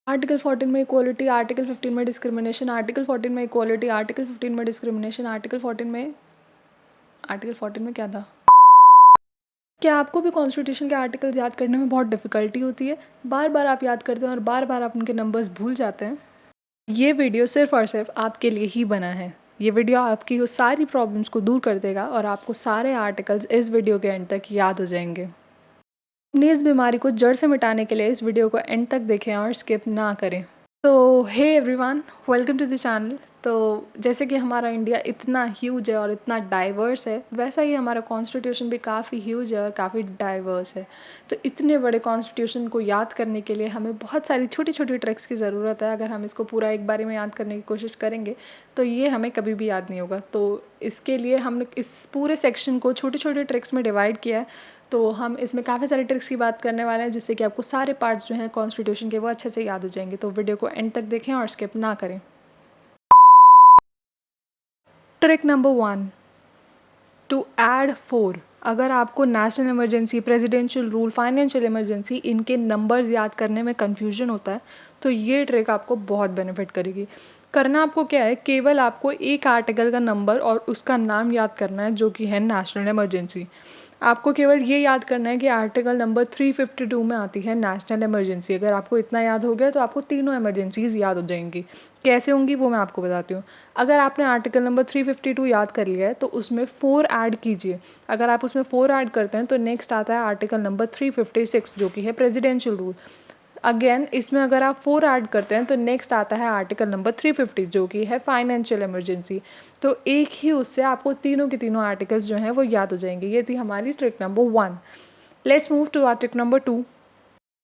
Article 14 में equality, article 15 में discrimination, article 14 में इक्वलिटी, आर्टिकल 15 में डिस्क्रिमिनेशन, आर्टिकल 14 में क्या था? क्या आपको भी कॉन्स्टिट्यूशन के आर्टिकल्स याद करने में बहुत डिफ़िकल्टी होती है? बार बार आप याद करते हैं और बार बार आप उनके नंबर्स भूल जाते हैं? ये वीडियो सिर्फ़ और सिर्फ आपके लिए ही बना है। ये वीडियो आपकी वो सारी प्रॉब्लम्स को दूर कर देगा और आपको सारे आर्टिकल्स इस वीडियो के एंड तक याद हो जाएंगे। अपनी इस बीमारी को जड़ से मिटाने के लिए इस वीडियो को एंड तक देखें और स्किप ना करें। तो hey everyone, welcome to the channel. तो जैसे कि हमारा इंडिया इतना ह्यूज है और इतना डाइवर्स है, वैसा ही हमारा कॉन्स्टिट्यूशन भी काफ़ी ह्यूज है और काफ़ी डाइवर्स है। तो इतने बड़े कॉन्स्टिट्यूशन को याद करने के लिए हमें बहुत सारी छोटी छोटी ट्रिक्स की ज़रूरत है। अगर हम इसको पूरा एक बारी में याद करने की कोशिश करेंगे तो ये हमें कभी भी याद नहीं होगा। तो इसके लिए हमने इस पूरे सेक्शन को छोटे छोटे ट्रिक्स में डिवाइड किया है। तो हम इसमें काफ़ी सारे ट्रिक्स की बात करने वाले हैं, जिससे कि आपको सारे पार्ट्स जो हैं कॉन्स्टिट्यूशन के वो अच्छे से याद हो जाएंगे। तो वीडियो को एंड तक देखें और स्किप ना करें। Trick number 1, to add 4। अगर आपको national emergency, presidential rule, financial emergency, इनके नंबर्स याद करने में कन्फ्यूजन होता है तो ये ट्रिक आपको बहुत बेनिफिट करेगी। करना आपको क्या है, केवल आपको एक आर्टिकल का नंबर और उसका नाम याद करना है, जो कि है नेशनल इमरजेंसी। आपको केवल ये याद करना है कि आर्टिकल नंबर 352 में आती है नेशनल इमरजेंसी। अगर आपको इतना याद हो गया तो आपको तीनों इमरजेंसीज़ याद हो जाएंगी। कैसे होंगी वो मैं आपको बताती हूँ। अगर आपने आर्टिकल नंबर 352 याद कर लिया है तो उसमें 4 ऐड कीजिए। अगर आप उसमें 4 ऐड करते हैं तो नेक्स्ट आता है आर्टिकल नंबर 356, जो कि है प्रेसिडेंशियल रूल। अगेन इसमें अगर आप 4 ऐड करते हैं तो नेक्स्ट आता है आर्टिकल नंबर 350, जो कि है फाइनेंशियल इमरजेंसी। तो एक ही उससे आपको तीनों के तीनों आर्टिकल्स जो हैं वो याद हो जाएंगे। ये थी हमारी trick number 1। Let's move to our trick number 2।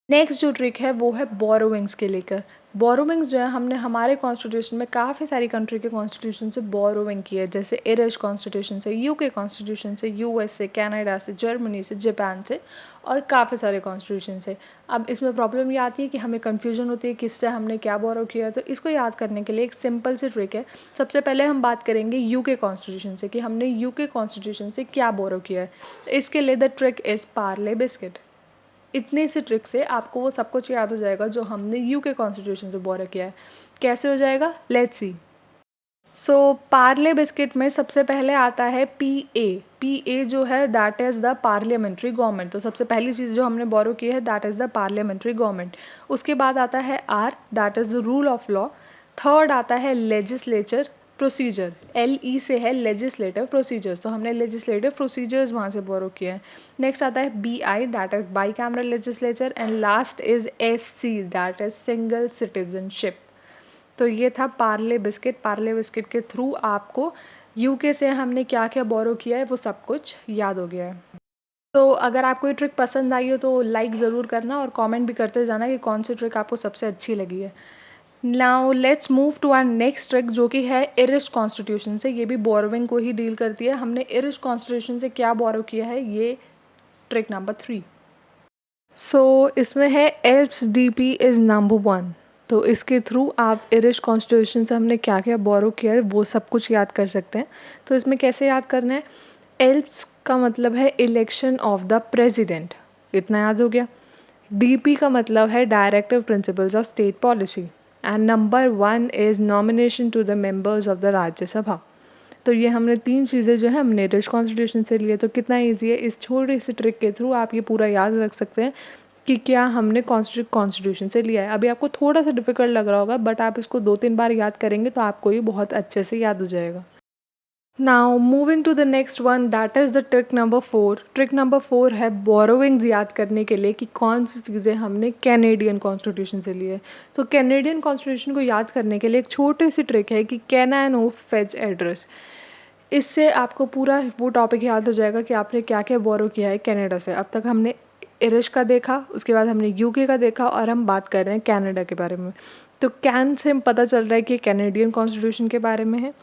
Next जो ट्रिक है वो है बोरोविंग्स के लेकर। बोरोविंग्स जो है, हमने हमारे कॉन्स्टिट्यूशन में काफ़ी सारी कंट्री के कॉन्स्टिट्यूशन से बोरोविंग की है, जैसे आयरिश कॉन्स्टिट्यूशन से, यूके कॉन्स्टिट्यूशन से, यूएस से, कनाडा से, जर्मनी से, जापान से और काफ़ी सारे कॉन्स्टिट्यूशन से। अब इसमें प्रॉब्लम ये आती है कि हमें कन्फ्यूजन होती है किससे हमने क्या बोरो किया है। तो इसको याद करने के लिए एक सिंपल सी ट्रिक है। सबसे पहले हम बात करेंगे यूके कॉन्स्टिट्यूशन से कि हमने यूके कॉन्स्टिट्यूशन से क्या बोरो किया है। तो इसके लिए the trick is Parle biscuit. इतने से ट्रिक से आपको वो सब कुछ याद हो जाएगा जो हमने यूके कॉन्स्टिट्यूशन से बोरो किया है। कैसे हो जाएगा, let's see. So Parle biscuit में सबसे पहले आता है पी ए जो है that is the parliamentary government. तो सबसे पहली चीज़ जो हमने बोरो की है that is the parliamentary government. उसके बाद आता है R, that is the rule of law. Third आता है लेजिस्लेचर प्रोसीजर, LE से है लेजिस्लेटिव प्रोसीजर्स, तो हमने लेजिस्लेटिव प्रोसीजर्स वहाँ से बोरो किया है। नेक्स्ट आता है BI, that is by cameral legislature. And last is SC, that is single citizenship. तो ये था पार्ले बिस्किट। पार्ले बिस्किट के थ्रू आपको यूके से हमने क्या क्या बोरो किया है वो सब कुछ याद हो गया है। तो अगर आपको ये ट्रिक पसंद आई हो तो लाइक ज़रूर करना और कमेंट भी करते जाना कि कौन सी ट्रिक आपको सबसे अच्छी लगी है। Now let's move to our next trick, जो कि है इरिश कॉन्स्टिट्यूशन से। ये भी बोरोविंग को ही डील करती है। हमने इरिश कॉन्स्टिट्यूशन से क्या बोरो किया है, ये ट्रिक नंबर 3। सो इसमें है एल्प्स DP इज़ नंबर 1। तो इसके थ्रू आप इरिश कॉन्स्टिट्यूशन से हमने क्या क्या बोरो किया है वो सब कुछ याद कर सकते हैं। तो इसमें कैसे याद करना है, एल्प्स का मतलब है इलेक्शन ऑफ द प्रेसिडेंट, इतना याद हो गया। DP का मतलब है directive principles of state policy. And number 1 is nomination to the members of the Rajya Sabha. तो ये हमने 3 चीज़ें जो है हमने ब्रिटिश कॉन्स्टिट्यूशन से लिए। तो कितना ईजी है, इस छोटी सी ट्रिक के थ्रू आप ये पूरा याद रख सकते हैं कि क्या हमने कॉन्स्टिट्यूशन से लिया है। अभी आपको थोड़ा सा डिफिकल्ट लग रहा होगा, बट आप इसको 2-3 बार याद करेंगे तो आपको ये बहुत अच्छे से याद हो जाएगा। Now moving to the next one, that is the trick number 4। Trick number 4 है बोरोविंग्स याद करने के लिए कि कौन सी चीज़ें हमने कैनेडियन कॉन्स्टिट्यूशन से ली है। तो कैनेडियन कॉन्स्टिट्यूशन को याद करने के लिए एक छोटी सी ट्रिक है कि can I no phase address. इससे आपको पूरा वो टॉपिक याद हो जाएगा कि आपने क्या क्या बोरो किया है कनाडा से। अब तक हमने इरिश का देखा, उसके बाद हमने यूके का देखा और हम बात कर रहे हैं कनाडा के बारे में। तो कैन से पता चल रहा है कि कैनेडियन कॉन्स्टिट्यूशन के बारे में है।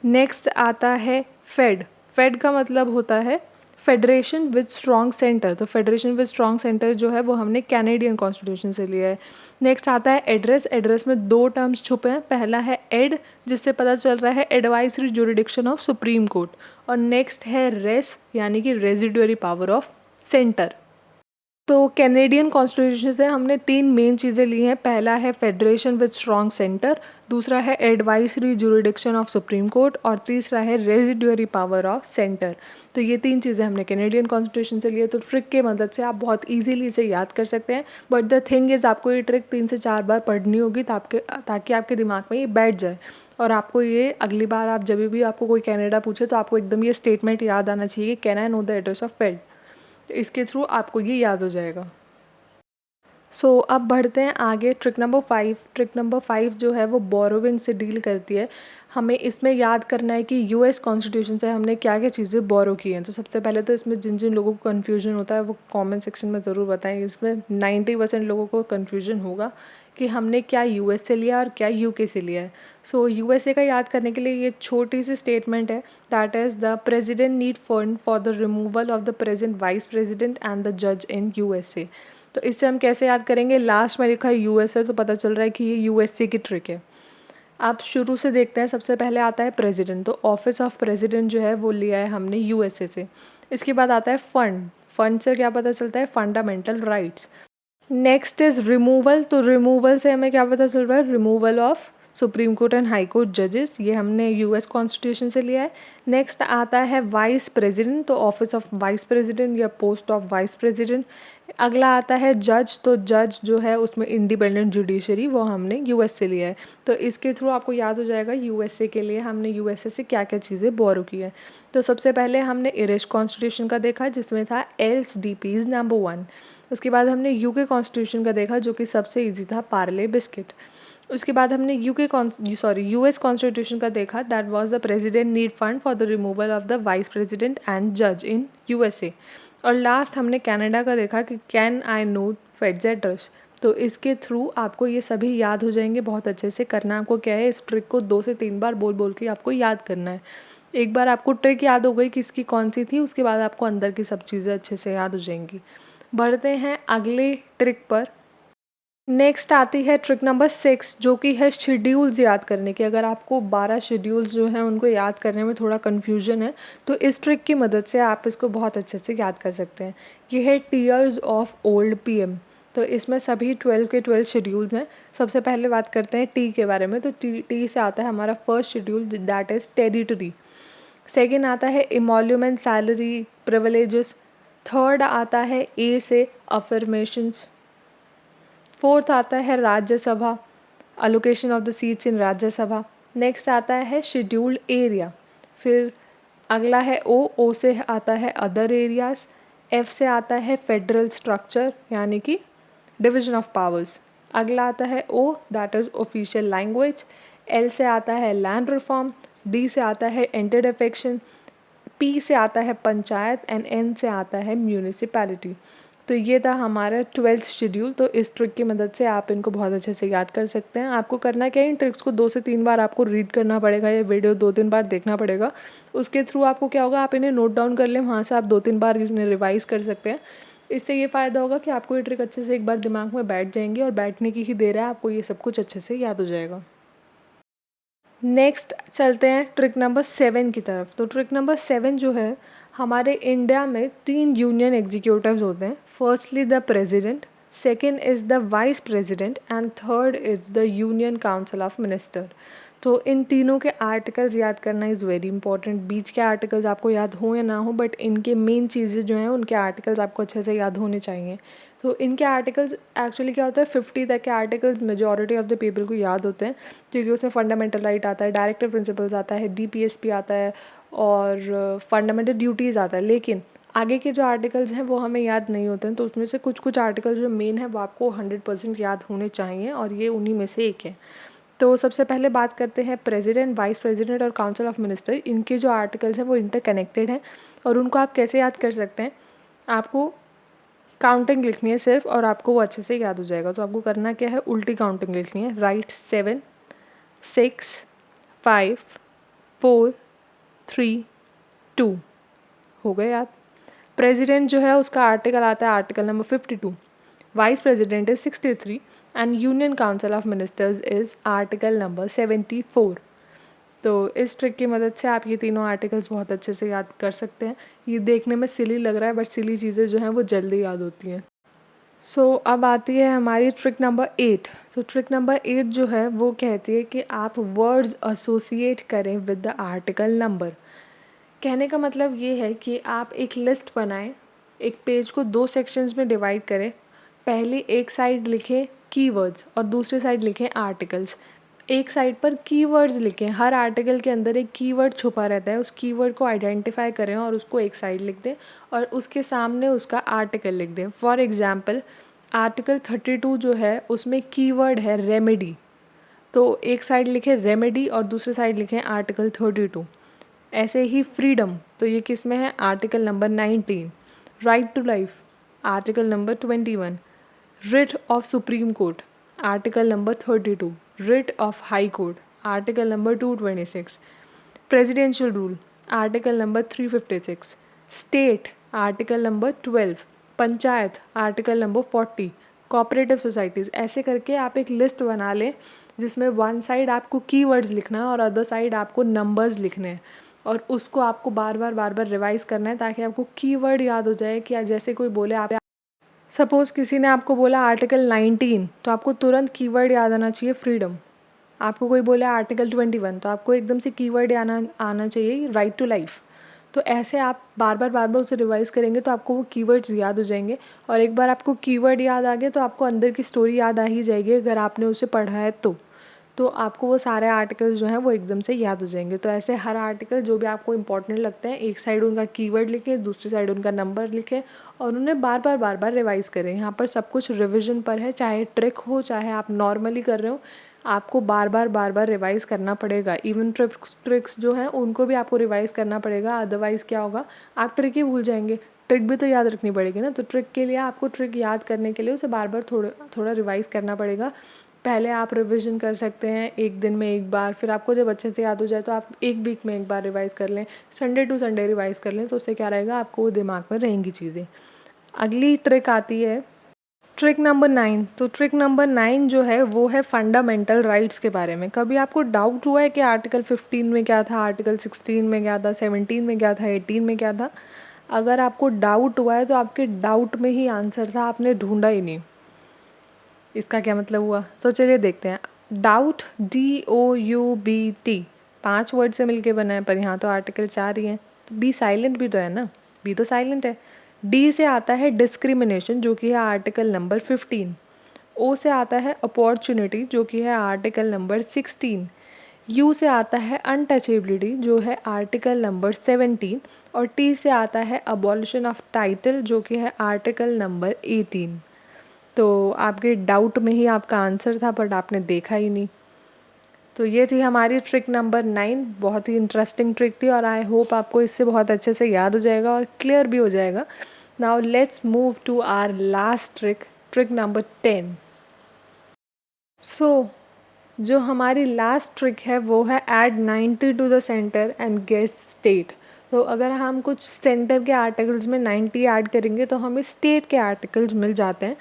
नेक्स्ट आता है फेड। फेड का मतलब होता है फेडरेशन विद स्ट्रॉन्ग सेंटर। तो फेडरेशन विद स्ट्रॉन्ग सेंटर जो है वो हमने कैनेडियन कॉन्स्टिट्यूशन से लिया है। नेक्स्ट आता है एड्रेस। एड्रेस में 2 टर्म्स छुपे हैं। पहला है एड, जिससे पता चल रहा है advisory jurisdiction of Supreme court. और नेक्स्ट है रेस, यानी कि रेजिडुअरी पावर ऑफ सेंटर। तो कैनेडियन कॉन्स्टिट्यूशन से हमने 3 मेन चीज़ें ली हैं। पहला है फेडरेशन विद स्ट्रॉन्ग सेंटर, दूसरा है advisory jurisdiction of Supreme court और तीसरा है रेजिड्यूरी पावर ऑफ सेंटर। तो ये 3 चीज़ें हमने कैनेडियन कॉन्स्टिट्यूशन से ली है। तो ट्रिक की मदद से आप बहुत ईजिली इसे याद कर सकते हैं। बट द थिंग इज़ आपको ये ट्रिक 3 से 4 बार पढ़नी होगी ताकि आपके दिमाग में ये बैठ जाए और आपको ये अगली बार आप जब भी आपको कोई कनाडा पूछे तो आपको एकदम ये स्टेटमेंट याद आना चाहिए, can I know the address of fed. तो इसके थ्रू आपको ये याद हो जाएगा। अब बढ़ते हैं आगे। Trick number 5। ट्रिक नंबर 5 जो है वो बोरोविंग से डील करती है। हमें इसमें याद करना है कि यूएस कॉन्स्टिट्यूशन से हमने क्या क्या चीज़ें बोरो की हैं। तो सबसे पहले तो इसमें जिन जिन लोगों को कन्फ्यूजन होता है वो कमेंट सेक्शन में ज़रूर बताएं। इसमें 90% लोगों को कन्फ्यूजन होगा कि हमने क्या यूएस से लिया और क्या यूके से लिया है। यूएसए का याद करने के लिए ये छोटी सी स्टेटमेंट है, that is the president need fund for the removal of the present vice president and the जज इन यूएसए। तो इससे हम कैसे याद करेंगे, लास्ट में लिखा है यूएसए तो पता चल रहा है कि ये यूएसए की ट्रिक है। आप शुरू से देखते हैं, सबसे पहले आता है प्रेसिडेंट, तो ऑफिस ऑफ प्रेसिडेंट जो है वो लिया है हमने यूएसए से। इसके बाद आता है फंड, फंड से क्या पता चलता है, fundamental rights. Next is removal, तो रिमूवल से हमें क्या पता चल रहा है, removal of Supreme court and high court जजेस, ये हमने यूएस कॉन्स्टिट्यूशन से लिया है। नेक्स्ट आता है वाइस प्रेसिडेंट, तो ऑफिस ऑफ वाइस प्रेसिडेंट या पोस्ट ऑफ वाइस प्रेसिडेंट। अगला आता है जज, तो जज जो है उसमें इंडिपेंडेंट जुडिशरी, वो हमने यूएस से लिया है। तो इसके थ्रू आपको याद हो जाएगा यूएसए के लिए हमने यूएसए से क्या क्या चीज़ें बोरो की है। तो सबसे पहले हमने इरिश कॉन्स्टिट्यूशन का देखा जिसमें था एल्स डीपीज नंबर 1। उसके बाद हमने यूके कॉन्स्टिट्यूशन का देखा जो कि सबसे इजी था, पार्ले बिस्किट। उसके बाद हमने यूएस कॉन्स्टिट्यूशन का देखा, that was the president need fund for the removal of the vice president and जज इन यूएसए। और लास्ट हमने कनाडा का देखा कि can I no fades address. तो इसके थ्रू आपको ये सभी याद हो जाएंगे। बहुत अच्छे से करना आपको क्या है, इस ट्रिक को 2 से 3 बार बोल बोल के आपको याद करना है। एक बार आपको ट्रिक याद हो गई कि इसकी कौन सी थी, उसके बाद आपको अंदर की सब चीज़ें अच्छे से याद हो जाएंगी। बढ़ते हैं अगले ट्रिक पर। नेक्स्ट आती है ट्रिक नंबर 6 जो कि है शेड्यूल्स याद करने की। अगर आपको 12 शेड्यूल्स जो हैं उनको याद करने में थोड़ा कन्फ्यूजन है तो इस ट्रिक की मदद से आप इसको बहुत अच्छे से याद कर सकते हैं। ये है टीयर्स ऑफ ओल्ड पीएम। तो इसमें सभी 12 के 12 शेड्यूल्स हैं। सबसे पहले बात करते हैं टी के बारे में। तो टी से आता है हमारा first schedule, that is territory. Second आता है इमोल्यूमेंट सैलरी प्रिविलेजेस। थर्ड आता है ए से अफर्मेशंस। फोर्थ आता है Rajya Sabha, allocation of the seats in Rajya Sabha. Next आता है शेड्यूल्ड एरिया। फिर अगला है ओ से आता है अदर एरियाज़। एफ से आता है फेडरल स्ट्रक्चर यानी कि डिवीजन ऑफ पावर्स। अगला आता है O, that is official language. L से आता है लैंड रिफॉर्म। डी से आता है एंटी डिफेक्शन। पी से आता है पंचायत एंड एन से आता है म्यूनिसिपैलिटी। तो ये था हमारा 12th शेड्यूल। तो इस ट्रिक की मदद से आप इनको बहुत अच्छे से याद कर सकते हैं। आपको करना क्या है, इन ट्रिक्स को 2 से 3 बार आपको रीड करना पड़ेगा, ये वीडियो 2-3 बार देखना पड़ेगा। उसके थ्रू आपको क्या होगा, आप इन्हें नोट डाउन कर लें, वहाँ से आप 2-3 बार इन्हें रिवाइज़ कर सकते हैं। इससे ये फ़ायदा होगा कि आपको ये ट्रिक अच्छे से एक बार दिमाग में बैठ जाएंगी और बैठने की ही देर है, आपको ये सब कुछ अच्छे से याद हो जाएगा। नेक्स्ट चलते हैं ट्रिक नंबर 7 की तरफ। तो ट्रिक नंबर 7 जो है, हमारे इंडिया में 3 यूनियन एग्जीक्यूटिव्स होते हैं। Firstly the president, second is the vice president and third is the union council of minister. तो इन तीनों के आर्टिकल्स याद करना इज़ वेरी इंपॉर्टेंट। बीच के आर्टिकल्स आपको याद हो या ना हो, बट इनके मेन चीज़ें जो हैं उनके आर्टिकल्स आपको अच्छे से याद होने चाहिए। तो इनके आर्टिकल्स एक्चुअली क्या होता है, 50 तक के articles majority of the people को याद होते हैं क्योंकि उसमें फंडामेंटल राइट आता है, डायरेक्टिव प्रिंसिपल्स आता है, डीपीएसपी आता है और फंडामेंटल ड्यूटीज़ आता है। लेकिन आगे के जो आर्टिकल्स हैं वो हमें याद नहीं होते हैं। तो उसमें से कुछ कुछ आर्टिकल्स जो मेन है वो आपको 100% याद होने चाहिए और ये उन्हीं में से एक है। तो सबसे पहले बात करते हैं प्रेसिडेंट, वाइस प्रेसिडेंट और काउंसिल ऑफ मिनिस्टर। इनके जो आर्टिकल्स हैं वो इंटरकनेक्टेड हैं और उनको आप कैसे याद कर सकते हैं, आपको काउंटिंग लिखनी है सिर्फ और आपको वो अच्छे से याद हो जाएगा। तो आपको करना क्या है, उल्टी काउंटिंग लिखनी है। राइट 7 6 5 4 3 2 हो गए याद। प्रेसिडेंट जो है उसका आर्टिकल आता है article number 52। Vice president is 63 and union council of ministers is article number 74। तो इस ट्रिक की मदद से आप ये तीनों आर्टिकल्स बहुत अच्छे से याद कर सकते हैं। ये देखने में सिली लग रहा है बट सिली चीज़ें जो हैं वो जल्दी याद होती हैं। अब आती है हमारी ट्रिक नंबर 8। तो ट्रिक नंबर 8 जो है वो कहती है कि आप वर्ड्स एसोसिएट करें विद द आर्टिकल नंबर। कहने का मतलब ये है कि आप एक लिस्ट बनाएं, एक पेज को 2 सेक्शंस में डिवाइड करें। पहले एक साइड लिखें कीवर्ड्स और दूसरी साइड लिखें आर्टिकल्स। एक साइड पर कीवर्ड्स लिखें, हर आर्टिकल के अंदर एक कीवर्ड छुपा रहता है, उस कीवर्ड को आइडेंटिफाई करें और उसको एक साइड लिख दें और उसके सामने उसका आर्टिकल लिख दें। फॉर एग्ज़ाम्पल आर्टिकल 32 जो है उसमें कीवर्ड है रेमेडी, तो एक साइड लिखें रेमेडी और दूसरी साइड लिखें आर्टिकल 32। ऐसे ही फ्रीडम, तो ये किस में है, article number 19। Right to life, article number 21। Writ of Supreme Court, article number 32। Writ of High Court, article number 226। Presidential rule, article number 356। State, article number 12। Panchayat, article number 40। Cooperative societies. ऐसे करके आप एक list बना लें जिसमें one side आपको keywords लिखना है और अदर साइड आपको नंबर्स लिखने हैं और उसको आपको बार बार रिवाइज़ करना है ताकि आपको कीवर्ड याद हो जाए। कि जैसे कोई बोले, आप सपोज़ किसी ने आपको बोला आर्टिकल 19 तो आपको तुरंत कीवर्ड याद आना चाहिए फ्रीडम। आपको कोई बोला आर्टिकल 21 तो आपको एकदम से कीवर्ड आना चाहिए राइट टू लाइफ। तो ऐसे आप बार बार उसे रिवाइज़ करेंगे तो आपको वो कीवर्ड्स याद हो जाएंगे और एक बार आपको कीवर्ड याद आ गया तो आपको अंदर की स्टोरी याद आ ही जाएगी अगर आपने उसे पढ़ा है तो आपको वो सारे आर्टिकल्स जो हैं वो एकदम से याद हो जाएंगे। तो ऐसे हर आर्टिकल जो भी आपको इंपॉर्टेंट लगता है एक साइड उनका कीवर्ड लिखें, दूसरी साइड उनका नंबर लिखें और उन्हें बार बार रिवाइज़ करें। यहाँ पर सब कुछ रिविज़न पर है, चाहे ट्रिक हो चाहे आप नॉर्मली कर रहे हो, आपको बार बार रिवाइज़ करना पड़ेगा। इवन ट्रिक्स जो हैं उनको भी आपको रिवाइज़ करना पड़ेगा, अदरवाइज़ क्या होगा, आप ट्रिक ही भूल जाएंगे। ट्रिक भी तो याद रखनी पड़ेगी ना, तो ट्रिक के लिए आपको ट्रिक याद करने के लिए उसे बार बार थोड़ा रिवाइज़ करना पड़ेगा। पहले आप रिवीजन कर सकते हैं एक दिन में एक बार, फिर आपको जब अच्छे से याद हो जाए तो आप एक वीक में एक बार रिवाइज़ कर लें, संडे टू संडे रिवाइज़ कर लें, तो उससे क्या रहेगा, आपको वो दिमाग में रहेंगी चीज़ें। अगली ट्रिक आती है ट्रिक नंबर 9। तो ट्रिक नंबर 9 जो है वो है फंडामेंटल राइट्स के बारे में। कभी आपको डाउट हुआ है कि आर्टिकल 15 में क्या था, आर्टिकल 16 में क्या था, 17 में क्या था, 18 में क्या था? अगर आपको डाउट हुआ है तो आपके डाउट में ही आंसर था, आपने ढूंढा ही नहीं। इसका क्या मतलब हुआ, तो चलिए देखते हैं। डाउट, DOUBT 5 वर्ड से मिलके बना है, पर यहाँ तो आर्टिकल 4 ही है, तो बी साइलेंट भी तो है ना, बी तो साइलेंट है। डी से आता है डिस्क्रिमिनेशन जो कि है आर्टिकल नंबर 15। ओ से आता है अपॉर्चुनिटी जो कि है आर्टिकल नंबर 16। यू से आता है अनटचेबिलिटी जो है आर्टिकल नंबर 17 और टी से आता है अबॉलिशन ऑफ टाइटल जो कि है आर्टिकल नंबर 18। तो आपके डाउट में ही आपका आंसर था बट आपने देखा ही नहीं। तो ये थी हमारी ट्रिक नंबर 9। बहुत ही इंटरेस्टिंग ट्रिक थी और आई होप आपको इससे बहुत अच्छे से याद हो जाएगा और क्लियर भी हो जाएगा। Now let's move to our last trick, trick number 10। जो हमारी लास्ट ट्रिक है वो है add 90 to the center and guess state. तो अगर हम कुछ सेंटर के आर्टिकल्स में 90 ऐड करेंगे तो हमें स्टेट के आर्टिकल्स मिल जाते हैं।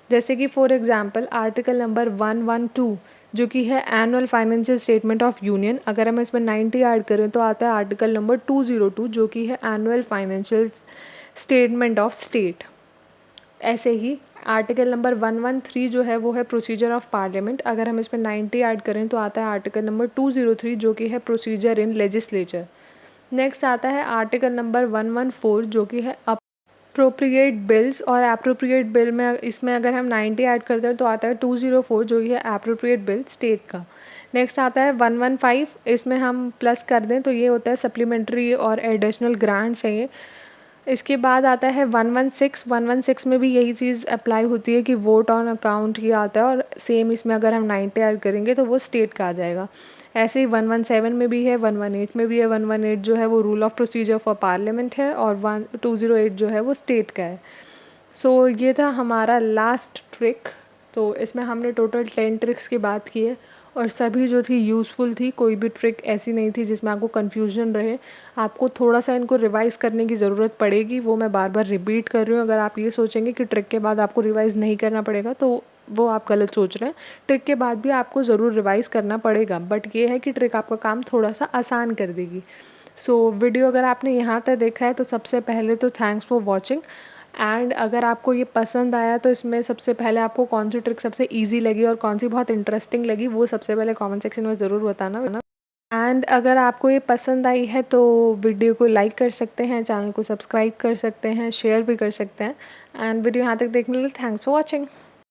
जैसे कि फॉर एग्जांपल आर्टिकल नंबर 112 जो कि है annual financial statement of union, अगर हम इसमें 90 ऐड करें तो आता है आर्टिकल नंबर 202 जो कि है annual financial statement of state. ऐसे ही आर्टिकल नंबर 113 जो है वो है प्रोसीजर ऑफ पार्लियामेंट, अगर हम इसमें 90 ऐड करें तो आता है आर्टिकल नंबर 203 जो कि है प्रोसीजर इन लेजिस्लेचर। नेक्स्ट आता है आर्टिकल नंबर 114 जो कि है अप्रोप्रिएट बिल्स, और अप्रोप्रिएट बिल में इसमें अगर हम 90 ऐड करते हैं तो आता है 204 जो कि है अप्रोप्रिएट बिल स्टेट का। नेक्स्ट आता है 115, इसमें हम प्लस कर दें तो ये होता है सप्लीमेंट्री और एडिशनल ग्रांट चाहिए। इसके बाद आता है 116 में भी यही चीज़ अप्लाई होती है कि वोट ऑन अकाउंट ही आता है और सेम इसमें अगर हम 90 ऐड करेंगे तो वो स्टेट का आ जाएगा। ऐसे ही 117 में भी है, 118 में भी है। 118 जो है वो rule of procedure for parliament है और 208 जो है वो स्टेट का है। सो ये था हमारा लास्ट ट्रिक। तो इसमें हमने टोटल 10 ट्रिक्स की बात की है और सभी जो थी यूज़फुल थी, कोई भी ट्रिक ऐसी नहीं थी जिसमें आपको कन्फ्यूजन रहे। आपको थोड़ा सा इनको रिवाइज़ करने की ज़रूरत पड़ेगी, वो मैं बार बार रिपीट कर रही हूँ। अगर आप ये सोचेंगे कि ट्रिक के बाद आपको रिवाइज़ नहीं करना पड़ेगा तो वो आप गलत सोच रहे हैं। ट्रिक के बाद भी आपको ज़रूर रिवाइज़ करना पड़ेगा, बट ये है कि ट्रिक आपका काम थोड़ा सा आसान कर देगी। वीडियो अगर आपने यहाँ तक देखा है तो सबसे पहले तो थैंक्स फॉर वॉचिंग एंड अगर आपको ये पसंद आया तो इसमें सबसे पहले आपको कौन सी ट्रिक सबसे ईजी लगी और कौन सी बहुत इंटरेस्टिंग लगी, वो सबसे पहले कमेंट सेक्शन में ज़रूर बताना। एंड अगर आपको ये पसंद आई है तो वीडियो को लाइक कर सकते हैं, चैनल को सब्सक्राइब कर सकते हैं, शेयर भी कर सकते हैं। एंड वीडियो यहाँ तक देखने के लिए थैंक्स फॉर वॉचिंग।